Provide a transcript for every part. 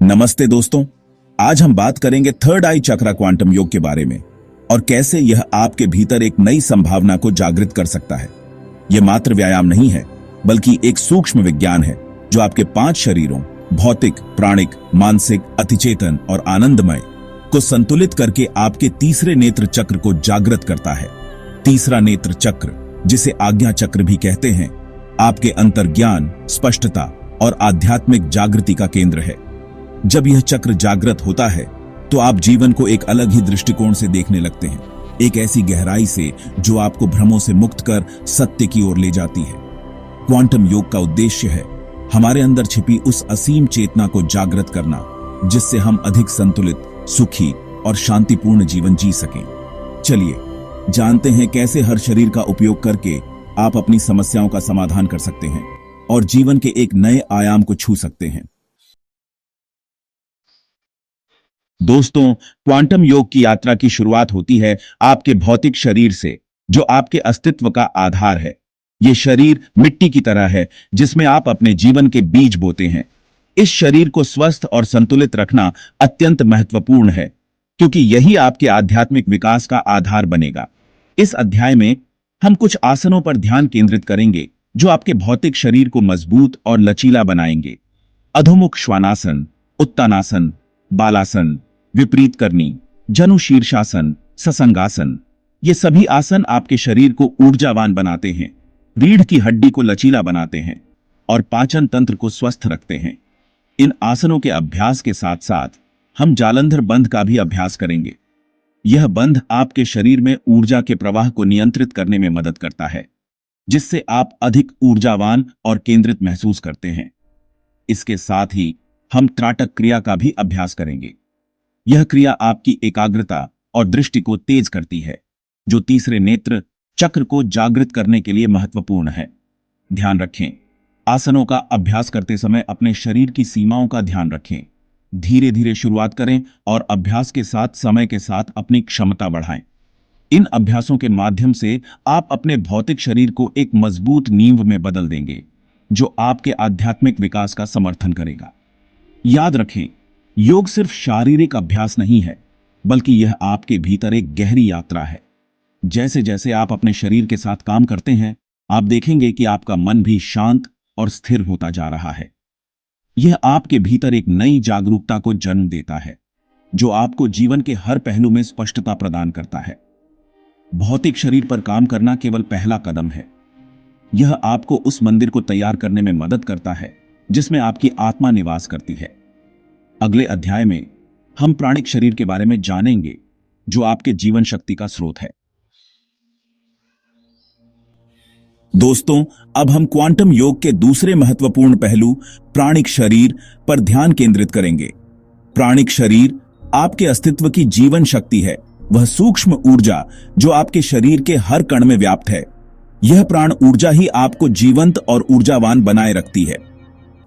नमस्ते दोस्तों, आज हम बात करेंगे थर्ड आई चक्रा क्वांटम योग के बारे में और कैसे यह आपके भीतर एक नई संभावना को जागृत कर सकता है। यह मात्र व्यायाम नहीं है, बल्कि एक सूक्ष्म विज्ञान है जो आपके 5 शरीरों भौतिक, प्राणिक, मानसिक, अतिचेतन और आनंदमय को संतुलित करके आपके तीसरे नेत्र चक्र को जागृत करता है। तीसरा नेत्र चक्र, जिसे आज्ञा चक्र भी कहते हैं, आपके अंतर्ज्ञान, स्पष्टता और आध्यात्मिक जागृति का केंद्र है। जब यह चक्र जागृत होता है तो आप जीवन को एक अलग ही दृष्टिकोण से देखने लगते हैं, एक ऐसी गहराई से जो आपको भ्रमों से मुक्त कर सत्य की ओर ले जाती है। क्वांटम योग का उद्देश्य है हमारे अंदर छिपी उस असीम चेतना को जागृत करना, जिससे हम अधिक संतुलित, सुखी और शांतिपूर्ण जीवन जी सकें। चलिए जानते हैं कैसे हर शरीर का उपयोग करके आप अपनी समस्याओं का समाधान कर सकते हैं और जीवन के एक नए आयाम को छू सकते हैं। दोस्तों, क्वांटम योग की यात्रा की शुरुआत होती है आपके भौतिक शरीर से, जो आपके अस्तित्व का आधार है। यह शरीर मिट्टी की तरह है जिसमें आप अपने जीवन के बीज बोते हैं। इस शरीर को स्वस्थ और संतुलित रखना अत्यंत महत्वपूर्ण है, क्योंकि यही आपके आध्यात्मिक विकास का आधार बनेगा। इस अध्याय में हम कुछ आसनों पर ध्यान केंद्रित करेंगे जो आपके भौतिक शरीर को मजबूत और लचीला बनाएंगे। अधोमुख श्वानासन, उत्तानासन, बालासन, विपरीत करनी, जनु शीर्षासन, ससंगासन, ये सभी आसन आपके शरीर को ऊर्जावान बनाते हैं, रीढ़ की हड्डी को लचीला बनाते हैं और पाचन तंत्र को स्वस्थ रखते हैं। इन आसनों के अभ्यास के साथ साथ हम जालंधर बंध का भी अभ्यास करेंगे। यह बंध आपके शरीर में ऊर्जा के प्रवाह को नियंत्रित करने में मदद करता है, जिससे आप अधिक ऊर्जावान और केंद्रित महसूस करते हैं। इसके साथ ही हम त्राटक क्रिया का भी अभ्यास करेंगे। यह क्रिया आपकी एकाग्रता और दृष्टि को तेज करती है, जो तीसरे नेत्र चक्र को जागृत करने के लिए महत्वपूर्ण है। ध्यान रखें, आसनों का अभ्यास करते समय अपने शरीर की सीमाओं का ध्यान रखें। धीरे धीरे शुरुआत करें और अभ्यास के साथ समय के साथ अपनी क्षमता बढ़ाएं। इन अभ्यासों के माध्यम से आप अपने भौतिक शरीर को एक मजबूत नींव में बदल देंगे, जो आपके आध्यात्मिक विकास का समर्थन करेगा। याद रखें, योग सिर्फ शारीरिक अभ्यास नहीं है, बल्कि यह आपके भीतर एक गहरी यात्रा है। जैसे जैसे आप अपने शरीर के साथ काम करते हैं, आप देखेंगे कि आपका मन भी शांत और स्थिर होता जा रहा है। यह आपके भीतर एक नई जागरूकता को जन्म देता है, जो आपको जीवन के हर पहलू में स्पष्टता प्रदान करता है। भौतिक शरीर पर काम करना केवल पहला कदम है। यह आपको उस मंदिर को तैयार करने में मदद करता है जिसमें आपकी आत्मा निवास करती है। अगले अध्याय में हम प्राणिक शरीर के बारे में जानेंगे, जो आपके जीवन शक्ति का स्रोत है। दोस्तों, अब हम क्वांटम योग के दूसरे महत्वपूर्ण पहलू प्राणिक शरीर पर ध्यान केंद्रित करेंगे। प्राणिक शरीर आपके अस्तित्व की जीवन शक्ति है, वह सूक्ष्म ऊर्जा जो आपके शरीर के हर कण में व्याप्त है। यह प्राण ऊर्जा ही आपको जीवंत और ऊर्जावान बनाए रखती है।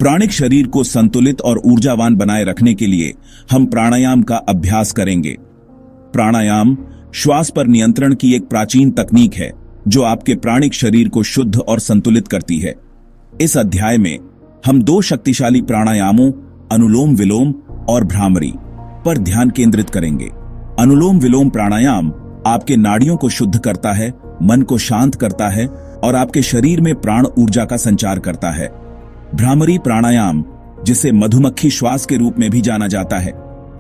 प्राणिक शरीर को संतुलित और ऊर्जावान बनाए रखने के लिए हम प्राणायाम का अभ्यास करेंगे। प्राणायाम श्वास पर नियंत्रण की एक प्राचीन तकनीक है जो आपके प्राणिक शरीर को शुद्ध और संतुलित करती है। इस अध्याय में हम 2 शक्तिशाली प्राणायामों, अनुलोम विलोम और भ्रामरी पर ध्यान केंद्रित करेंगे। अनुलोम विलोम प्राणायाम आपके नाड़ियों को शुद्ध करता है, मन को शांत करता है और आपके शरीर में प्राण ऊर्जा का संचार करता है। भ्रामरी प्राणायाम, जिसे मधुमक्खी श्वास के रूप में भी जाना जाता है,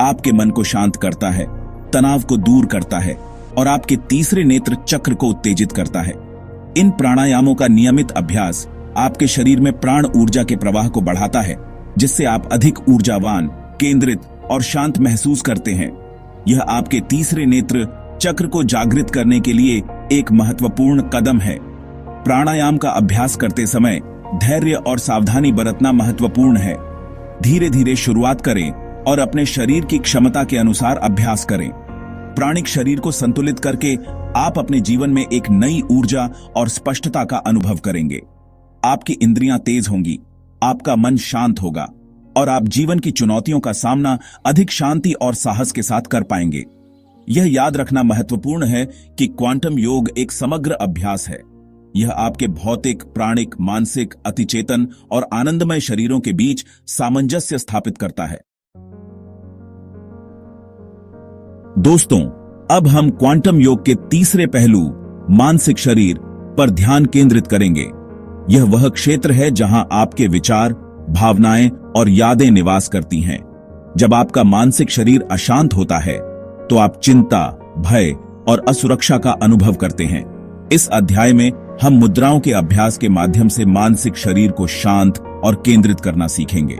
आपके मन को शांत करता है, तनाव को दूर करता है और आपके तीसरे नेत्र चक्र को उत्तेजित करता है। इन प्राणायामों का नियमित अभ्यास आपके शरीर में प्राण ऊर्जा के प्रवाह को बढ़ाता है, जिससे आप अधिक ऊर्जावान, केंद्रित और शांत महसूस करते हैं। यह आपके तीसरे नेत्र चक्र को जागृत करने के लिए एक महत्वपूर्ण कदम है। प्राणायाम का अभ्यास करते समय धैर्य और सावधानी बरतना महत्वपूर्ण है। धीरे धीरे शुरुआत करें और अपने शरीर की क्षमता के अनुसार अभ्यास करें। प्राणिक शरीर को संतुलित करके आप अपने जीवन में एक नई ऊर्जा और स्पष्टता का अनुभव करेंगे। आपकी इंद्रियां तेज होंगी, आपका मन शांत होगा और आप जीवन की चुनौतियों का सामना अधिक शांति और साहस के साथ कर पाएंगे। यह याद रखना महत्वपूर्ण है कि क्वांटम योग एक समग्र अभ्यास है। यह आपके भौतिक, प्राणिक, मानसिक, अतिचेतन और आनंदमय शरीरों के बीच सामंजस्य स्थापित करता है। दोस्तों, अब हम क्वांटम योग के तीसरे पहलू मानसिक शरीर पर ध्यान केंद्रित करेंगे। यह वह क्षेत्र है जहां आपके विचार, भावनाएं और यादें निवास करती हैं। जब आपका मानसिक शरीर अशांत होता है तो आप चिंता, भय और असुरक्षा का अनुभव करते हैं। इस अध्याय में हम मुद्राओं के अभ्यास के माध्यम से मानसिक शरीर को शांत और केंद्रित करना सीखेंगे।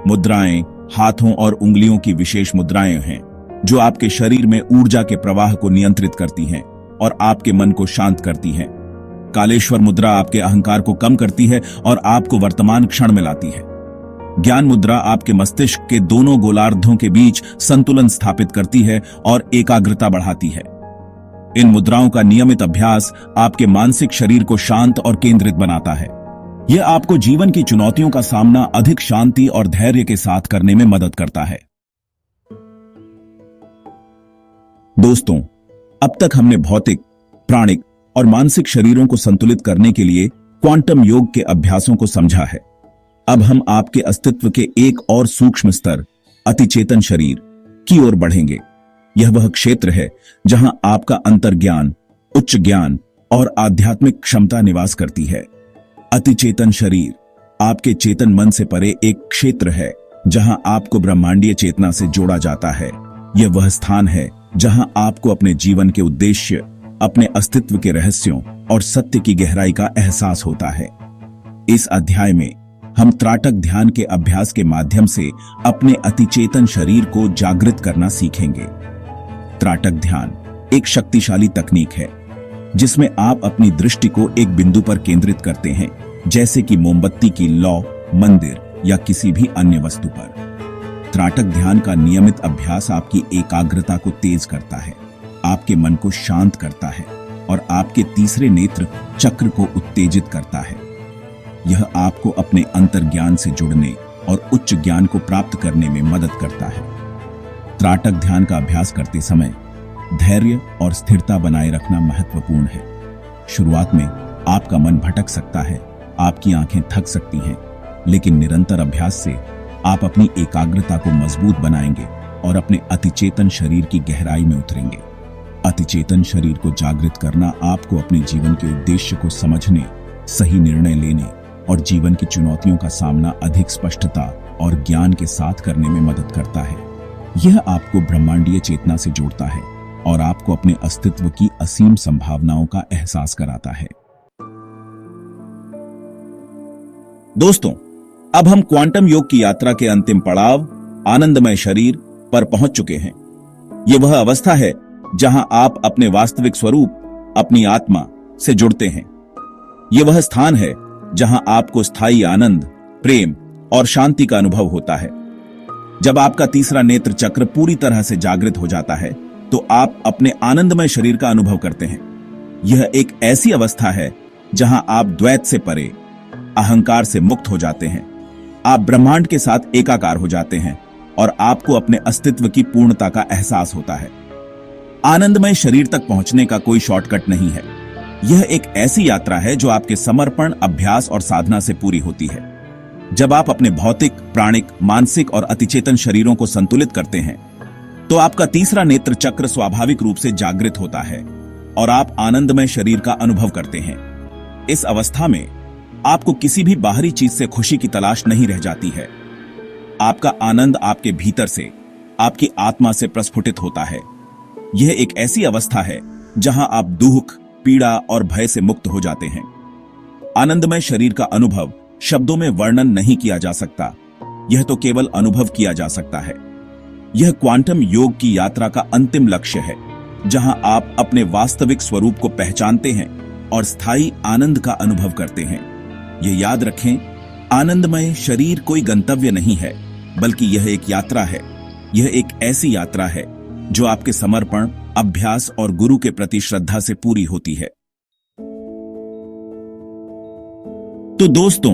मुद्राएं हाथों और उंगलियों की विशेष मुद्राएं हैं जो आपके शरीर में ऊर्जा के प्रवाह को नियंत्रित करती हैं और आपके मन को शांत करती हैं। कालेश्वर मुद्रा आपके अहंकार को कम करती है और आपको वर्तमान क्षण में लाती है। ज्ञान मुद्रा आपके मस्तिष्क के दोनों गोलार्धों के बीच संतुलन स्थापित करती है और एकाग्रता बढ़ाती है। इन मुद्राओं का नियमित अभ्यास आपके मानसिक शरीर को शांत और केंद्रित बनाता है। यह आपको जीवन की चुनौतियों का सामना अधिक शांति और धैर्य के साथ करने में मदद करता है। दोस्तों, अब तक हमने भौतिक, प्राणिक और मानसिक शरीरों को संतुलित करने के लिए क्वांटम योग के अभ्यासों को समझा है। अब हम आपके अस्तित्व के एक और सूक्ष्म स्तर, अतिचेतन शरीर की ओर बढ़ेंगे। यह वह क्षेत्र है जहां आपका अंतर्ज्ञान, उच्च ज्ञान और आध्यात्मिक क्षमता निवास करती है। अतिचेतन शरीर आपके चेतन मन से परे एक क्षेत्र है जहां आपको ब्रह्मांडीय चेतना से जोड़ा जाता है। यह वह स्थान है जहां आपको अपने जीवन के उद्देश्य, अपने अस्तित्व के रहस्यों और सत्य की गहराई का एहसास होता है। इस अध्याय में हम त्राटक ध्यान के अभ्यास के माध्यम से अपने अतिचेतन शरीर को जागृत करना सीखेंगे। त्राटक ध्यान एक शक्तिशाली तकनीक है जिसमें आप अपनी दृष्टि को एक बिंदु पर केंद्रित करते हैं, जैसे कि मोमबत्ती की लौ, मंदिर या किसी भी अन्य वस्तु पर। त्राटक ध्यान का नियमित अभ्यास आपकी एकाग्रता को तेज करता है, आपके मन को शांत करता है और आपके तीसरे नेत्र चक्र को उत्तेजित करता है। यह आपको अपने अंतर्ज्ञान से जुड़ने और उच्च ज्ञान को प्राप्त करने में मदद करता है। त्राटक ध्यान का अभ्यास करते समय धैर्य और स्थिरता बनाए रखना महत्वपूर्ण है। शुरुआत में आपका मन भटक सकता है, आपकी आंखें थक सकती हैं, लेकिन निरंतर अभ्यास से आप अपनी एकाग्रता को मजबूत बनाएंगे और अपने अतिचेतन शरीर की गहराई में उतरेंगे। अतिचेतन शरीर को जागृत करना आपको अपने जीवन के उद्देश्य को समझने, सही निर्णय लेने और जीवन की चुनौतियों का सामना अधिक स्पष्टता और ज्ञान के साथ करने में मदद करता है। यह आपको ब्रह्मांडीय चेतना से जोड़ता है और आपको अपने अस्तित्व की असीम संभावनाओं का एहसास कराता है। दोस्तों, अब हम क्वांटम योग की यात्रा के अंतिम पड़ाव, आनंदमय शरीर पर पहुंच चुके हैं। यह वह अवस्था है जहां आप अपने वास्तविक स्वरूप, अपनी आत्मा से जुड़ते हैं। यह वह स्थान है जहां आपको स्थायी आनंद, प्रेम और शांति का अनुभव होता है। जब आपका तीसरा नेत्र चक्र पूरी तरह से जागृत हो जाता है तो आप अपने आनंदमय शरीर का अनुभव करते हैं। यह एक ऐसी अवस्था है जहां आप द्वैत से परे, अहंकार से मुक्त हो जाते हैं। आप ब्रह्मांड के साथ एकाकार हो जाते हैं और आपको अपने अस्तित्व की पूर्णता का एहसास होता है। आनंदमय शरीर तक पहुंचने का कोई शॉर्टकट नहीं है। यह एक ऐसी यात्रा है जो आपके समर्पण, अभ्यास और साधना से पूरी होती है। जब आप अपने भौतिक, प्राणिक, मानसिक और अतिचेतन शरीरों को संतुलित करते हैं तो आपका तीसरा नेत्र चक्र स्वाभाविक रूप से जागृत होता है और आप आनंदमय शरीर का अनुभव करते हैं। इस अवस्था में आपको किसी भी बाहरी चीज से खुशी की तलाश नहीं रह जाती है। आपका आनंद आपके भीतर से, आपकी आत्मा से प्रस्फुटित होता है। यह एक ऐसी अवस्था है जहां आप दुख, पीड़ा और भय से मुक्त हो जाते हैं। आनंदमय शरीर का अनुभव शब्दों में वर्णन नहीं किया जा सकता, यह तो केवल अनुभव किया जा सकता है। यह क्वांटम योग की यात्रा का अंतिम लक्ष्य है, जहां आप अपने वास्तविक स्वरूप को पहचानते हैं और स्थायी आनंद का अनुभव करते हैं। यह याद रखें, आनंदमय शरीर कोई गंतव्य नहीं है, बल्कि यह एक यात्रा है। यह एक ऐसी यात्रा है जो आपके समर्पण, अभ्यास और गुरु के प्रति श्रद्धा से पूरी होती है। तो दोस्तों,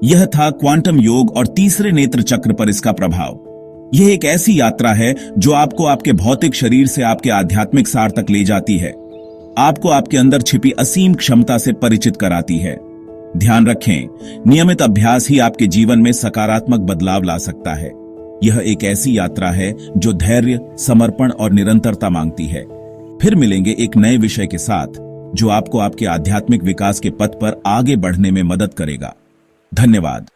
यह था क्वांटम योग और तीसरे नेत्र चक्र पर इसका प्रभाव। यह एक ऐसी यात्रा है जो आपको आपके भौतिक शरीर से आपके आध्यात्मिक सार तक ले जाती है, आपको आपके अंदर छिपी असीम क्षमता से परिचित कराती है। ध्यान रखें, नियमित अभ्यास ही आपके जीवन में सकारात्मक बदलाव ला सकता है। यह एक ऐसी यात्रा है जो धैर्य, समर्पण और निरंतरता मांगती है। फिर मिलेंगे एक नए विषय के साथ जो आपको आपके आध्यात्मिक विकास के पथ पर आगे बढ़ने में मदद करेगा। धन्यवाद।